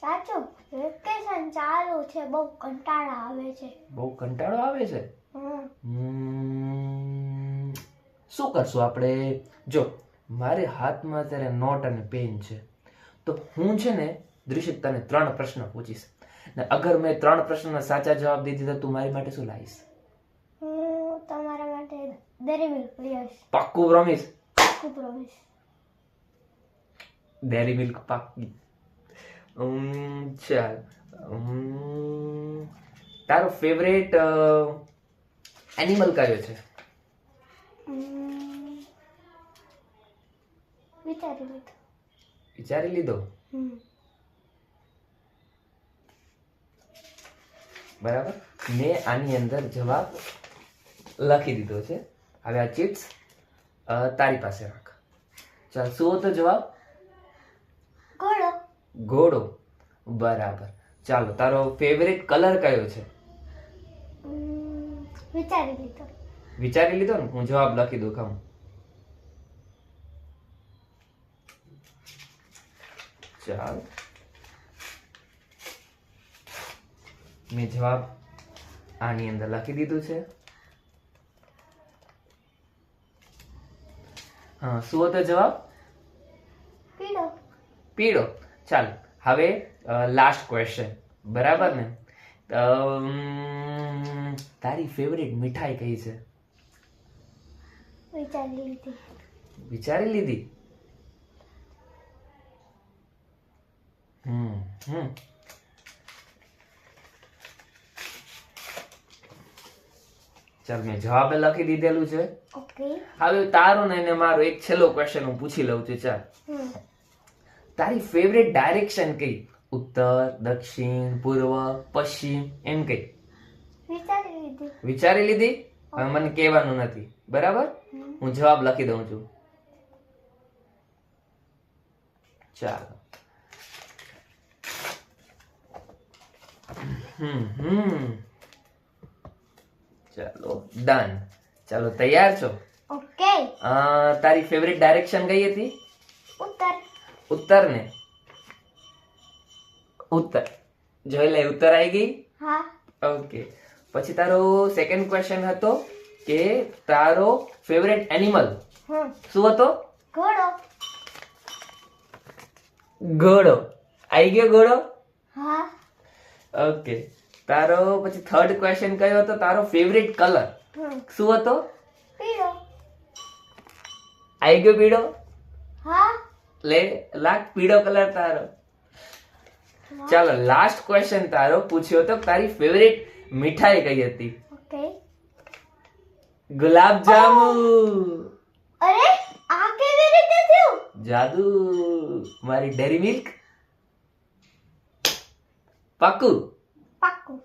સાચું વેકેશન ચાલુ છે, બહુ કંટાળો આવે છે. બહુ કંટાળો આવે છે. શું કરશું આપણે? જો મારે હાથમાં અત્યારે નોટ અને પેન છે, તો હું છે ને દ્રિશિત તને 3 પ્રશ્ન પૂછીશ, ને અગર મેં 3 પ્રશ્નના સાચા જવાબ દીધી તો તું મારી માટે શું લાવીશ? હું તમારા માટે ડેરી મિલ્ક લઈ આવીશ. પાક્કું પ્રોમિસ? પાક્કું પ્રોમિસ. Dairy milk પાક્કી. ચાલ, તારો ફેવરેટ એનિમલ કયો છે? વિચારી લીધો. બરાબર, મેં આની અંદર જવાબ લખી દીધો છે. હવે આ ચિપ્સ તારી પાસે રાખ. ચાલ, શું હતો જવાબ? ઘોડો. ઘોડો. બરાબર. ચાલો, તારો ફેવરેટ કલર કયો છે? વિચારી લીધો. વિચારી લીધો ને? હું જવાબ લખી દઉં ખમ. ચાલ, મેં જવાબ આની અંદર લખી દીધું છે. હા, શું હતો જવાબ? પીળો. પીળો. ચાલ, હવે લાસ્ટ ક્વેશ્ચન, બરાબર ને? તારી ફેવરેટ મીઠાઈ કઈ છે? વિચારી લીધી. વિચારી લીધી? ચાલ, મેં જવાબ લખી દીધેલું છે. ઓકે. હવે તારો ને એને મારો એક છેલ્લો ક્વેશ્ચન હું પૂછી લઉં છું. ચાલ, તારી ફેવરેટ ડાયરેક્શન કઈ? ઉત્તર, દક્ષિણ, પૂર્વ, પશ્ચિમ, એમ કઈ? વિચારી લીધી. વિચારી લીધી? હવે મને કહેવાનું નથી, બરાબર? હું જવાબ લખી દઉં છું. ચાલો. ચાલો, ડન. ચાલો, તૈયાર છો? ઓકે. તારી ફેવરેટ ડાયરેક્શન કઈ હતી? ઉત્તર. ઉત્તર ને? ઉત્તર. જોઈ લે, ઉત્તર આવી ગઈ. હા. ઓકે. પછી તારો સેકન્ડ ક્વેશ્ચન હતો કે તારો ફેવરેટ એનિમલ શું હતો? ઘોડો. ઘોડો. આવી ગયો ઘોડો? હા. ઓકે. તારો પછી થર્ડ ક્વેશ્ચન કયો હતો? તારો ફેવરેટ કલર શું હતો? પીળો. આવી ગયો પીળો? હા. લે, લાગ પીળો કલર તારો. ચાલો, લાસ્ટ ક્વેશ્ચન તારો પૂછ્યો તો તારી ફેવરેટ મીઠાઈ કઈ હતી? ઓકે. ગુલાબ જામુ. અરે, આ કેવી રીતે થયું? જાદુ. મારી ડેરી મિલ્ક. પાક્કું? પાક્કું.